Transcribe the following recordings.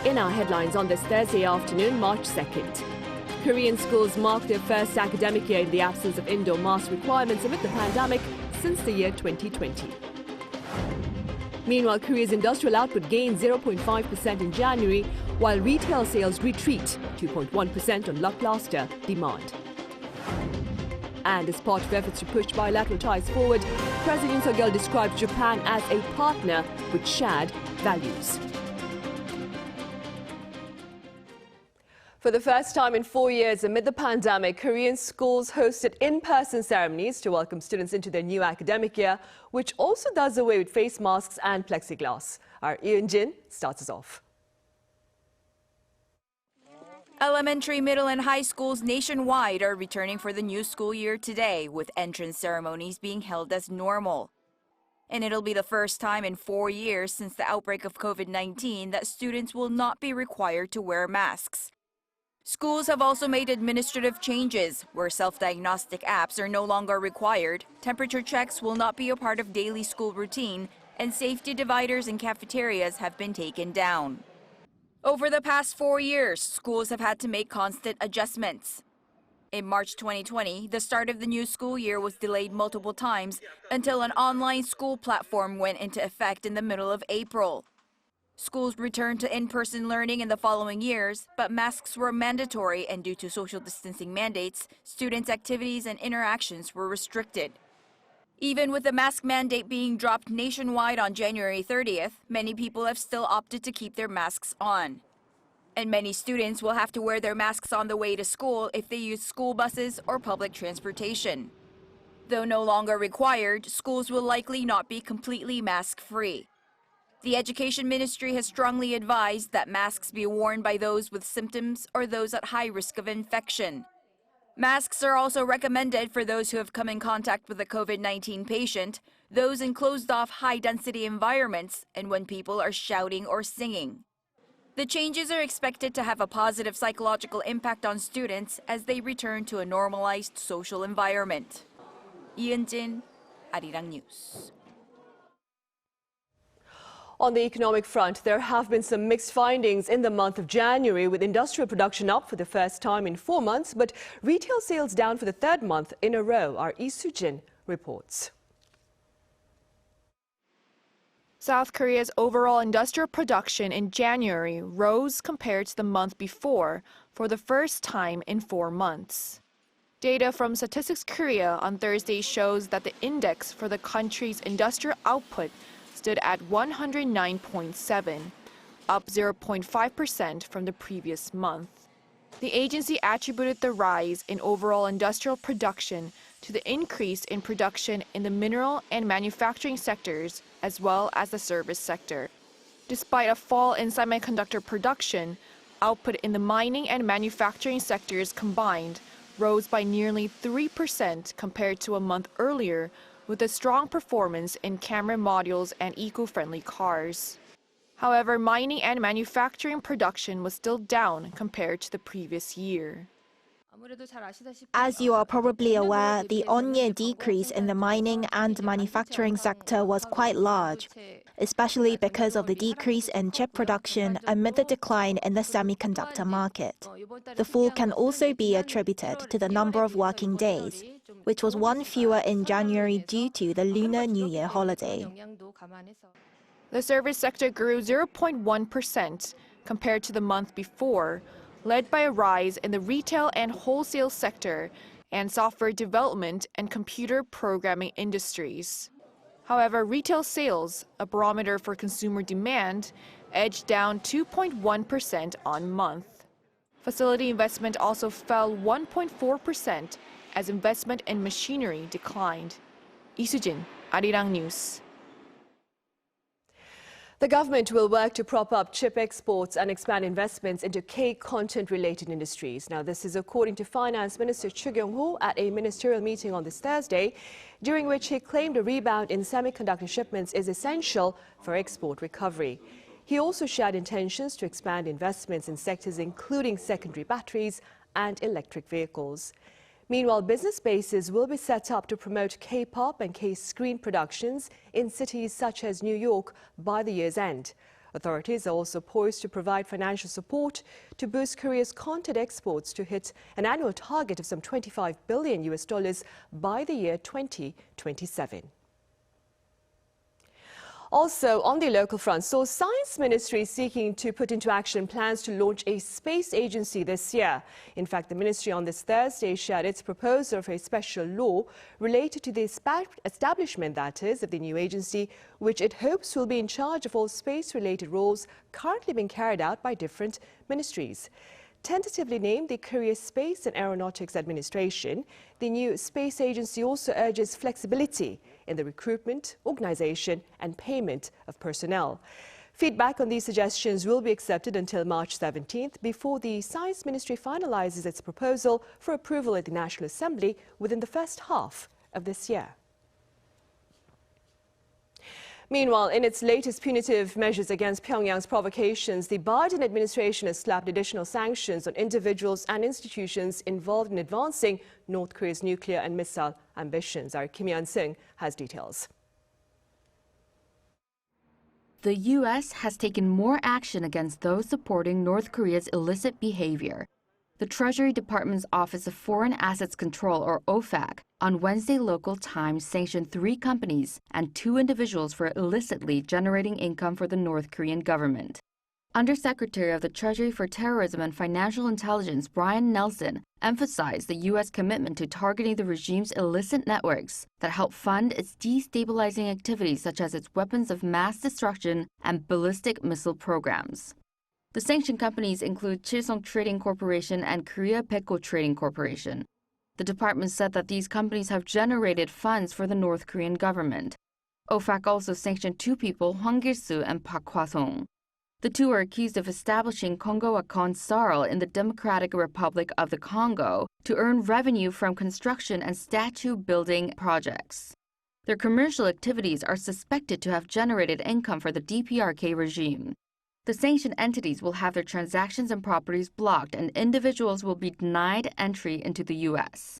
In our headlines on this Thursday afternoon, March 2nd. Korean schools mark their first academic year in the absence of indoor mask requirements amid the pandemic since the year 2020. Meanwhile, Korea's industrial output gained 0.5% in January, while retail sales retreat 2.1% on lackluster demand. And as part of efforts to push bilateral ties forward, President Yoon described Japan as a partner with shared values. For the first time in 4 years amid the pandemic, Korean schools hosted in-person ceremonies to welcome students into their new academic year, which also does away with face masks and plexiglass. Our Yoon starts us off. Elementary, middle, and high schools nationwide are returning for the new school year today, with entrance ceremonies being held as normal. And it'll be the first time in 4 years since the outbreak of COVID-19 that students will not be required to wear masks. Schools have also made administrative changes, where self-diagnostic apps are no longer required, temperature checks will not be a part of daily school routine, and safety dividers in cafeterias have been taken down. Over the past 4 years, schools have had to make constant adjustments. In March 2020, the start of the new school year was delayed multiple times until an online school platform went into effect in the middle of April. Schools returned to in-person learning in the following years, but masks were mandatory, and due to social distancing mandates, students' activities and interactions were restricted. Even with the mask mandate being dropped nationwide on January 30th, many people have still opted to keep their masks on. And many students will have to wear their masks on the way to school if they use school buses or public transportation. Though no longer required, schools will likely not be completely mask-free. The Education Ministry has strongly advised that masks be worn by those with symptoms or those at high risk of infection. Masks are also recommended for those who have come in contact with a COVID-19 patient, those in closed-off high-density environments, and when people are shouting or singing. The changes are expected to have a positive psychological impact on students as they return to a normalized social environment. Yoon, Arirang News. On the economic front, there have been some mixed findings in the month of January, with industrial production up for the first time in 4 months, but retail sales down for the third month in a row. Our Lee Soo-jin reports. South Korea's overall industrial production in January rose compared to the month before for the first time in 4 months. Data from Statistics Korea on Thursday shows that the index for the country's industrial output stood at 109.7, up 0.5% from the previous month. The agency attributed the rise in overall industrial production to the increase in production in the mineral and manufacturing sectors, as well as the service sector. Despite a fall in semiconductor production, output in the mining and manufacturing sectors combined rose by nearly 3% compared to a month earlier, with a strong performance in camera modules and eco-friendly cars. However, mining and manufacturing production was still down compared to the previous year. As you are probably aware, the on-year decrease in the mining and manufacturing sector was quite large, especially because of the decrease in chip production amid the decline in the semiconductor market. The fall can also be attributed to the number of working days, which was one fewer in January due to the Lunar New Year holiday. The service sector grew 0.1% compared to the month before, led by a rise in the retail and wholesale sector and software development and computer programming industries. However, retail sales, a barometer for consumer demand, edged down 2.1% on month. Facility investment also fell 1.4% as investment in machinery declined. Lee Soo-jin, Arirang News. The government will work to prop up chip exports and expand investments into K-content-related industries. Now, this is according to Finance Minister Chu Kyung-ho at a ministerial meeting on this Thursday, during which he claimed a rebound in semiconductor shipments is essential for export recovery. He also shared intentions to expand investments in sectors including secondary batteries and electric vehicles. Meanwhile, business spaces will be set up to promote K-pop and K-screen productions in cities such as New York by the year's end. Authorities are also poised to provide financial support to boost Korea's content exports to hit an annual target of some $25 billion by the year 2027. Also, on the local front, Science Ministry is seeking to put into action plans to launch a space agency this year. In fact, the ministry on this Thursday shared its proposal for a special law related to the establishment, that is, of the new agency, which it hopes will be in charge of all space-related roles currently being carried out by different ministries. Tentatively named the Korea Space and Aeronautics Administration, the new space agency also urges flexibility in the recruitment, organization and payment of personnel. Feedback on these suggestions will be accepted until March 17th before the Science Ministry finalizes its proposal for approval at the National Assembly within the first half of this year. Meanwhile, in its latest punitive measures against Pyongyang's provocations, the Biden administration has slapped additional sanctions on individuals and institutions involved in advancing North Korea's nuclear and missile ambitions. Our Kim Yan-sung has details. The U.S. has taken more action against those supporting North Korea's illicit behavior. The Treasury Department's Office of Foreign Assets Control, or OFAC, on Wednesday local time sanctioned 3 companies and 2 individuals for illicitly generating income for the North Korean government. Undersecretary of the Treasury for Terrorism and Financial Intelligence Brian Nelson emphasized the U.S. commitment to targeting the regime's illicit networks that help fund its destabilizing activities such as its weapons of mass destruction and ballistic missile programs. The sanctioned companies include Chilsung Trading Corporation and Korea Petco Trading Corporation. The department said that these companies have generated funds for the North Korean government. OFAC also sanctioned 2 people, Hwang Gil-soo and Park Hwa-song. The 2 are accused of establishing Congo Akon Sarl in the Democratic Republic of the Congo to earn revenue from construction and statue building projects. Their commercial activities are suspected to have generated income for the DPRK regime. The sanctioned entities will have their transactions and properties blocked, and individuals will be denied entry into the U.S.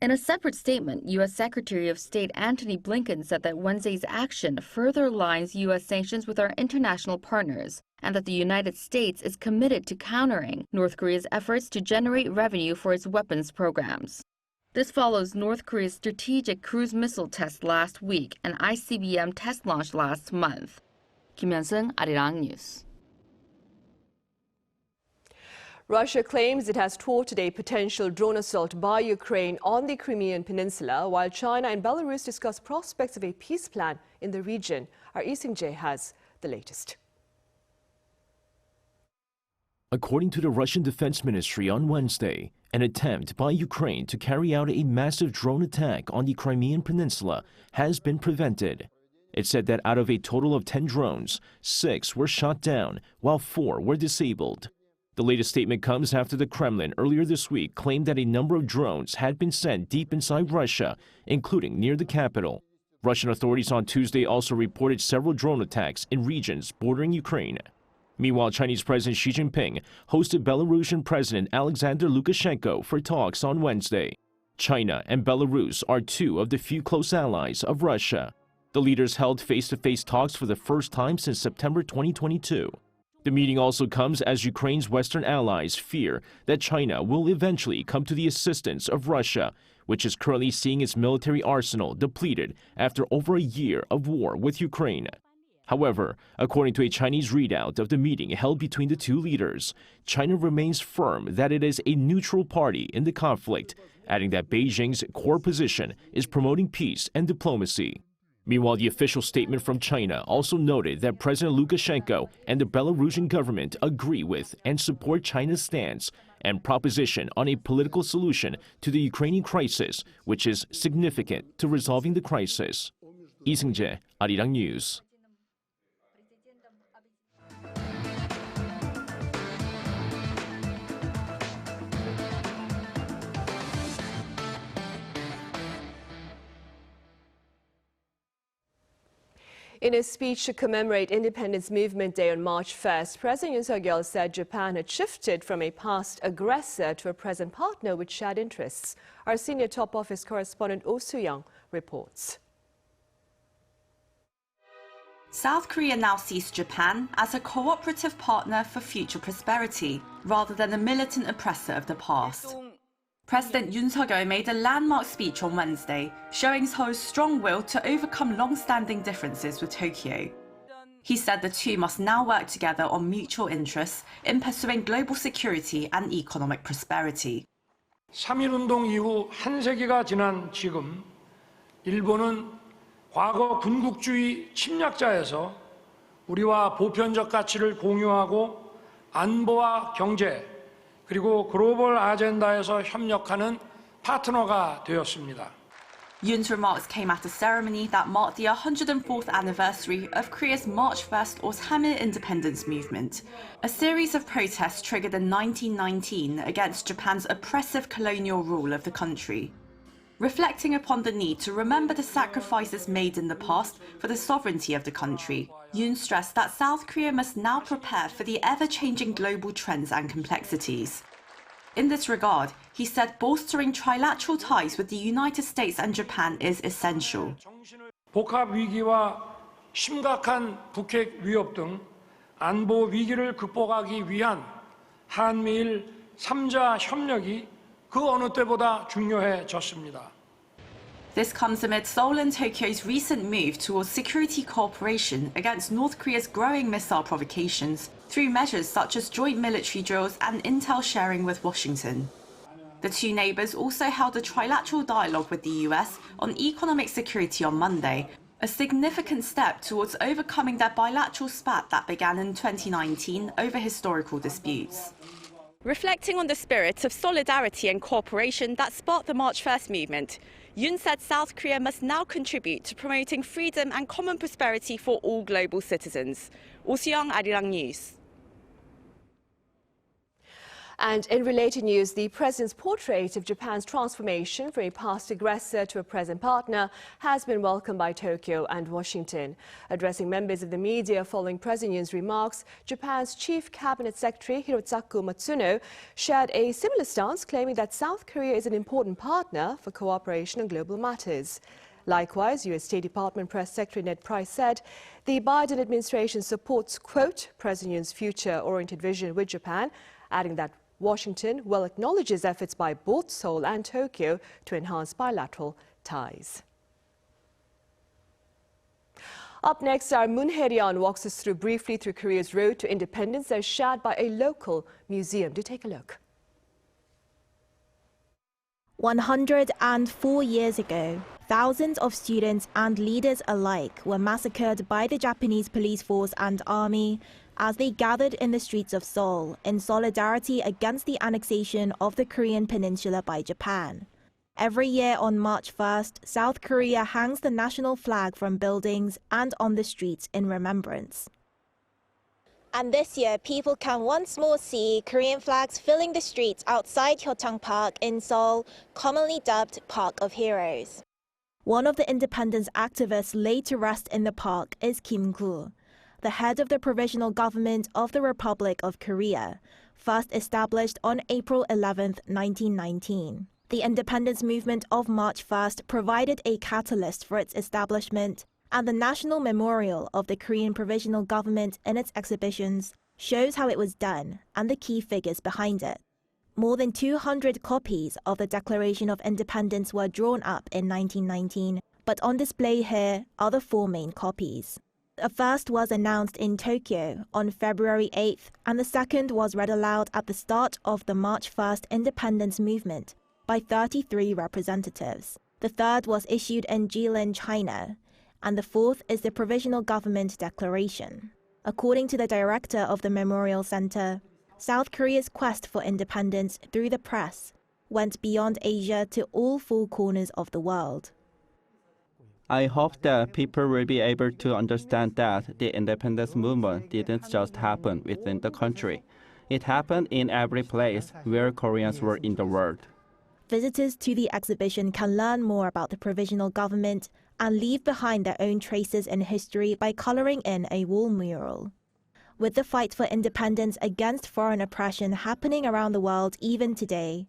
In a separate statement, U.S. Secretary of State Antony Blinken said that Wednesday's action further aligns U.S. sanctions with our international partners, and that the United States is committed to countering North Korea's efforts to generate revenue for its weapons programs. This follows North Korea's strategic cruise missile test last week and ICBM test launch last month. Kim Yan-sung, Arirang News. Russia claims it has thwarted a potential drone assault by Ukraine on the Crimean Peninsula, while China and Belarus discuss prospects of a peace plan in the region. Our Lee Seung-jae has the latest. According to the Russian Defense Ministry on Wednesday, an attempt by Ukraine to carry out a massive drone attack on the Crimean Peninsula has been prevented. It said that out of a total of 10 drones, 6 were shot down, while 4 were disabled. The latest statement comes after the Kremlin earlier this week claimed that a number of drones had been sent deep inside Russia, including near the capital. Russian authorities on Tuesday also reported several drone attacks in regions bordering Ukraine. Meanwhile, Chinese President Xi Jinping hosted Belarusian President Alexander Lukashenko for talks on Wednesday. China and Belarus are 2 of the few close allies of Russia. The leaders held face-to-face talks for the first time since September 2022. The meeting also comes as Ukraine's Western allies fear that China will eventually come to the assistance of Russia, which is currently seeing its military arsenal depleted after over a year of war with Ukraine. However, according to a Chinese readout of the meeting held between the 2 leaders, China remains firm that it is a neutral party in the conflict, adding that Beijing's core position is promoting peace and diplomacy. Meanwhile, the official statement from China also noted that President Lukashenko and the Belarusian government agree with and support China's stance and proposition on a political solution to the Ukrainian crisis, which is significant to resolving the crisis. Lee Seung-jae, Arirang News. In a speech to commemorate Independence Movement Day on March 1st, President Yoon Suk-yeol said Japan had shifted from a past aggressor to a present partner with shared interests. Our senior top office correspondent Oh Soo-young reports. South Korea now sees Japan as a cooperative partner for future prosperity, rather than a militant oppressor of the past. President Yoon made a landmark speech on Wednesday, showing Seoul's strong will to overcome long-standing differences with Tokyo. He said the two must now work together on mutual interests in pursuing global security and economic prosperity. 3.1운동 이후 한 세기가 지난 지금 일본은 과거 군국주의 침략자에서 우리와 보편적 가치를 공유하고 안보와 경제 그리고 글로벌 아젠다에서 협력하는 파트너가 되었습니다. Yoon's remarks came at a ceremony that marked the 104th anniversary of Korea's March 1st or Samil independence movement, a series of protests triggered in 1919 against Japan's oppressive colonial rule of the country. Reflecting upon the need to remember the sacrifices made in the past for the sovereignty of the country, Yoon stressed that South Korea must now prepare for the ever-changing global trends and complexities. In this regard, he said bolstering trilateral ties with the United States and Japan is essential. 복합 위기와 심각한 북핵 위협 등 안보 위기를 극복하기 위한 한미일 3자 협력이 그 어느 때보다 중요해졌습니다. This comes amid Seoul and Tokyo's recent move towards security cooperation against North Korea's growing missile provocations through measures such as joint military drills and intel sharing with Washington. The two neighbours also held a trilateral dialogue with the US on economic security on Monday, a significant step towards overcoming their bilateral spat that began in 2019 over historical disputes. Reflecting on the spirit of solidarity and cooperation that sparked the March 1st movement, Yoon said South Korea must now contribute to promoting freedom and common prosperity for all global citizens. Arirang News. And in related news, the president's portrait of Japan's transformation from a past aggressor to a present partner has been welcomed by Tokyo and Washington. Addressing members of the media following President Yoon's remarks, Japan's Chief Cabinet Secretary Hirosaku Matsuno shared a similar stance, claiming that South Korea is an important partner for cooperation on global matters. Likewise, U.S. State Department Press Secretary Ned Price said the Biden administration supports, quote, President Yoon's future-oriented vision with Japan, adding that Washington well acknowledges efforts by both Seoul and Tokyo to enhance bilateral ties. Up next, our Moon Hae-ryun walks us briefly through Korea's road to independence as shared by a local museum. Do take a look. 104 years ago, thousands of students and leaders alike were massacred by the Japanese police force and army as they gathered in the streets of Seoul in solidarity against the annexation of the Korean peninsula by Japan. Every year on March 1st, South Korea hangs the national flag from buildings and on the streets in remembrance. And this year, people can once more see Korean flags filling the streets outside Hyochang Park in Seoul, commonly dubbed Park of Heroes. One of the independence activists laid to rest in the park is Kim Gu, the head of the Provisional Government of the Republic of Korea, first established on April 11, 1919. The independence movement of March 1st provided a catalyst for its establishment, and the National Memorial of the Korean Provisional Government in its exhibitions shows how it was done and the key figures behind it. More than 200 copies of the Declaration of Independence were drawn up in 1919, but on display here are the four main copies. The first was announced in Tokyo on February 8th, and the second was read aloud at the start of the March 1st independence movement by 33 representatives. The third was issued in Jilin, China, and the fourth is the Provisional Government Declaration. According to the director of the Memorial Center, South Korea's quest for independence through the press went beyond Asia to all four corners of the world. I hope that people will be able to understand that the independence movement didn't just happen within the country. It happened in every place where Koreans were in the world. Visitors to the exhibition can learn more about the provisional government and leave behind their own traces in history by coloring in a wall mural. With the fight for independence against foreign oppression happening around the world even today,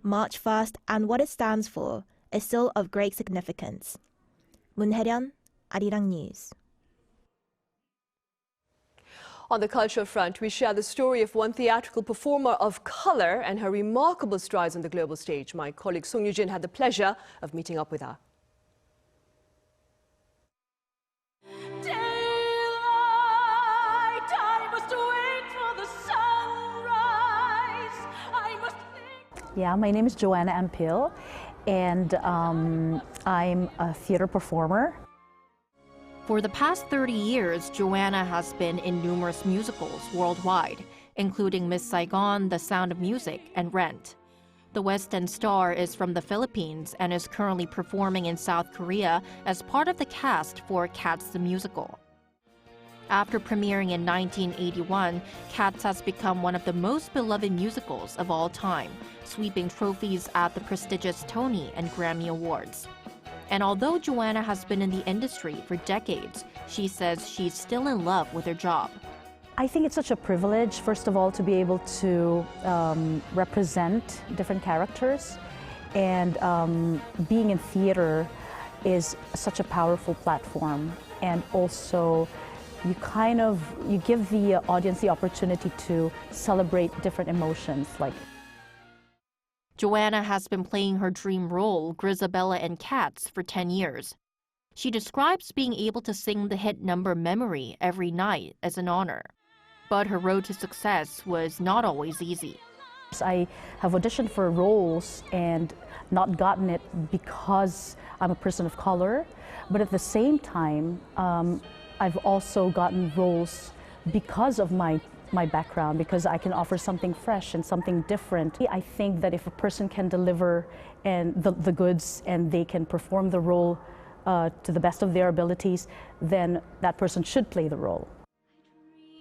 March 1st and what it stands for is still of great significance. Moon Hae-ryun, Arirang News. On the cultural front, we share the story of one theatrical performer of color and her remarkable strides on the global stage. My colleague Song Yoo-jin had the pleasure of meeting up with her. Yeah, my name is Joanna Ampil, and I'm a theater performer. For the past 30 years, Joanna has been in numerous musicals worldwide, including Miss Saigon, The Sound of Music, and Rent. The West End star is from the Philippines and is currently performing in South Korea as part of the cast for Cats the Musical. After premiering in 1981, Cats has become one of the most beloved musicals of all time, sweeping trophies at the prestigious Tony and Grammy Awards. And although Joanna has been in the industry for decades, she says she's still in love with her job. I think it's such a privilege, first of all, to be able to represent different characters. And being in theater is such a powerful platform. And also, you give the audience the opportunity to celebrate different emotions. Joanna has been playing her dream role, Grisabella in Cats, for 10 years. She describes being able to sing the hit number Memory every night as an honor. But her road to success was not always easy. I have auditioned for roles and not gotten it because I'm a person of color, but at the same time, I've also gotten roles because of my background, because I can offer something fresh and something different. I think that if a person can deliver the goods and they can perform the role to the best of their abilities, then that person should play the role.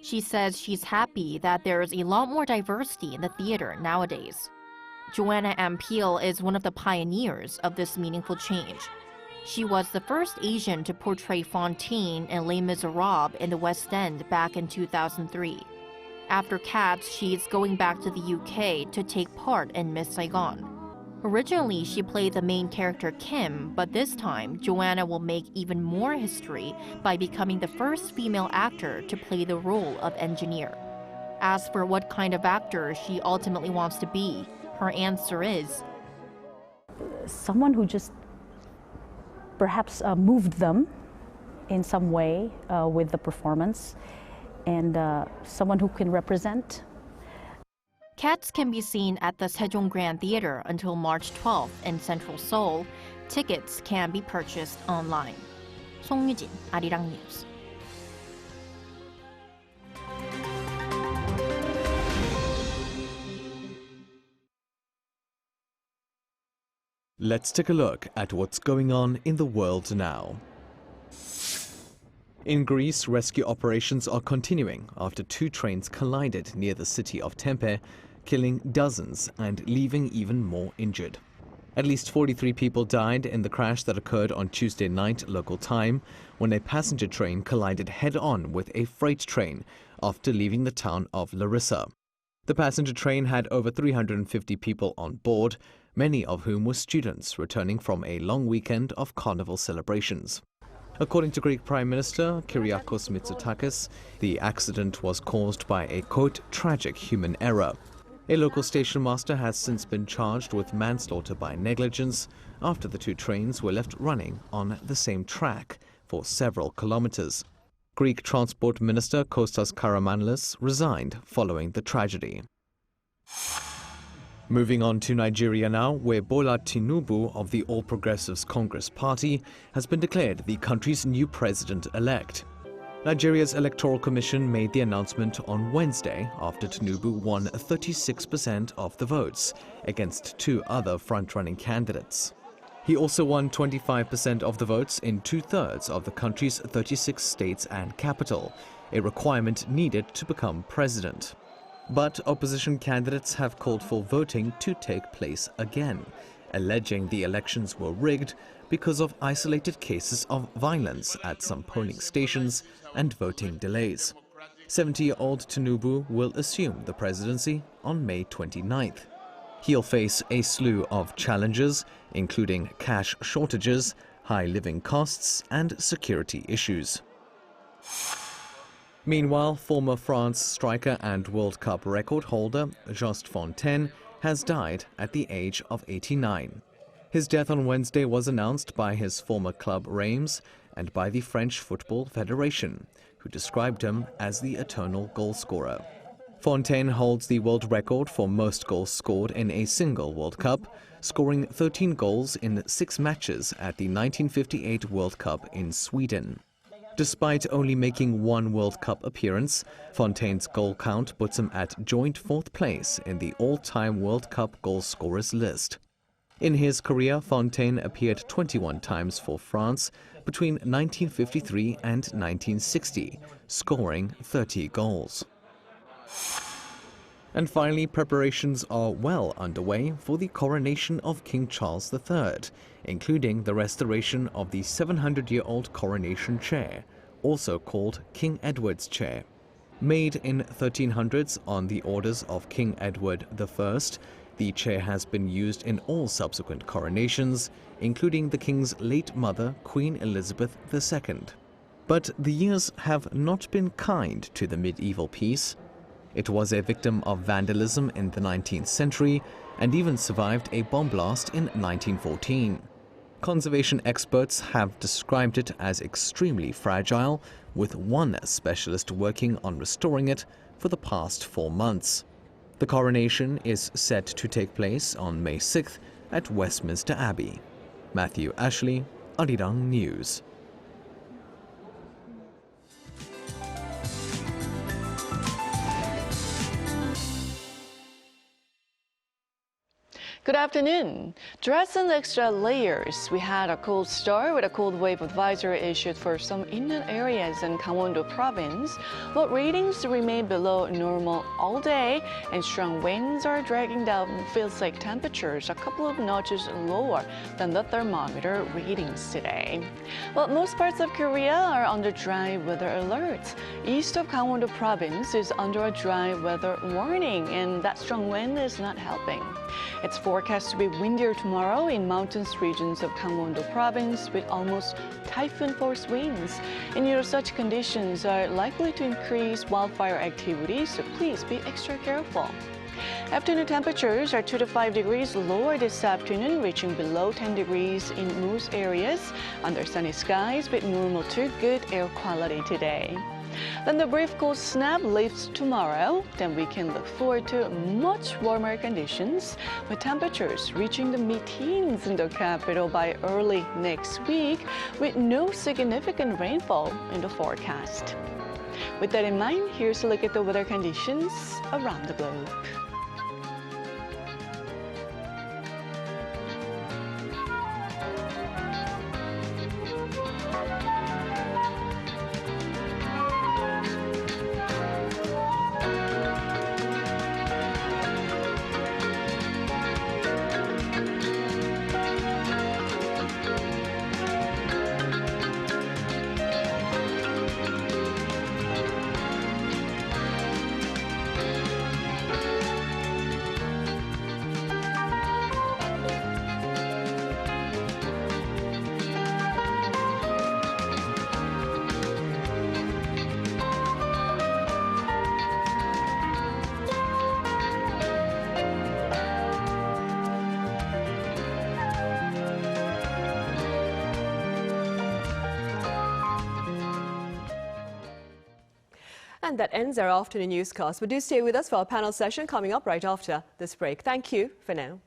She says she's happy that there's a lot more diversity in the theater nowadays. Joanna Ampil is one of the pioneers of this meaningful change. She was the first Asian to portray Fantine in Les Miserables in the West End back in 2003. After Cats, she's going back to the UK to take part in Miss Saigon. Originally, she played the main character Kim, but this time, Joanna will make even more history by becoming the first female actor to play the role of engineer. As for what kind of actor she ultimately wants to be, her answer is someone who just perhaps moved them in some way with the performance, and someone who can represent. Cats can be seen at the Sejong Grand Theater until March 12th in Central Seoul. Tickets can be purchased online. 송유진, Arirang News. Let's take a look at what's going on in the world now. In Greece, rescue operations are continuing after 2 trains collided near the city of Tempe, killing dozens and leaving even more injured. At least 43 people died in the crash that occurred on Tuesday night local time when a passenger train collided head-on with a freight train after leaving the town of Larissa. The passenger train had over 350 people on board, many of whom were students returning from a long weekend of carnival celebrations. According to Greek Prime Minister Kyriakos Mitsotakis, the accident was caused by a, quote, tragic human error. A local station master has since been charged with manslaughter by negligence after the 2 trains were left running on the same track for several kilometers. Greek Transport Minister Kostas Karamanlis resigned following the tragedy. Moving on to Nigeria now, where Bola Tinubu of the All Progressives Congress Party has been declared the country's new president-elect. Nigeria's Electoral Commission made the announcement on Wednesday after Tinubu won 36% of the votes against 2 other front-running candidates. He also won 25% of the votes in 2/3 of the country's 36 states and capital, a requirement needed to become president. But opposition candidates have called for voting to take place again, alleging the elections were rigged because of isolated cases of violence at some polling stations and voting delays. 70-year-old Tinubu will assume the presidency on May 29th. He'll face a slew of challenges, including cash shortages, high living costs, and security issues. Meanwhile, former France striker and World Cup record holder Just Fontaine has died at the age of 89. His death on Wednesday was announced by his former club Reims and by the French Football Federation, who described him as the eternal goalscorer. Fontaine holds the world record for most goals scored in a single World Cup, scoring 13 goals in 6 matches at the 1958 World Cup in Sweden. Despite only making 1 World Cup appearance, Fontaine's goal count puts him at joint 4th place in the all-time World Cup goal scorers list. In his career, Fontaine appeared 21 times for France between 1953 and 1960, scoring 30 goals. And finally, preparations are well underway for the coronation of King Charles III, including the restoration of the 700-year-old coronation chair, also called King Edward's chair. Made in 1300s on the orders of King Edward I, the chair has been used in all subsequent coronations, including the King's late mother, Queen Elizabeth II. But the years have not been kind to the medieval piece. It was a victim of vandalism in the 19th century and even survived a bomb blast in 1914. Conservation experts have described it as extremely fragile, with one specialist working on restoring it for the past 4 months. The coronation is set to take place on May 6th at Westminster Abbey. Matthew Ashley, Arirang News. Good afternoon. Dress in extra layers. We had a cold start with a cold wave advisory issued for some inland areas in Gangwon-do province, but readings remain below normal all day and strong winds are dragging down feels-like temperatures a couple of notches lower than the thermometer readings today. But most parts of Korea are under dry weather alert. East of Gangwon-do province is under a dry weather warning and that strong wind is not helping. It's forecast to be windier tomorrow in mountainous regions of Gangwon-do province with almost typhoon-force winds. And such conditions are likely to increase wildfire activity, so please be extra careful. Afternoon temperatures are 2 to 5 degrees lower this afternoon, reaching below 10 degrees in most areas under sunny skies with normal to good air quality today. Then the brief cold snap lifts tomorrow. Then we can look forward to much warmer conditions with temperatures reaching the mid-teens in the capital by early next week with no significant rainfall in the forecast. With that in mind, here's a look at the weather conditions around the globe. And that ends our afternoon newscast. But do stay with us for our panel session coming up right after this break. Thank you for now.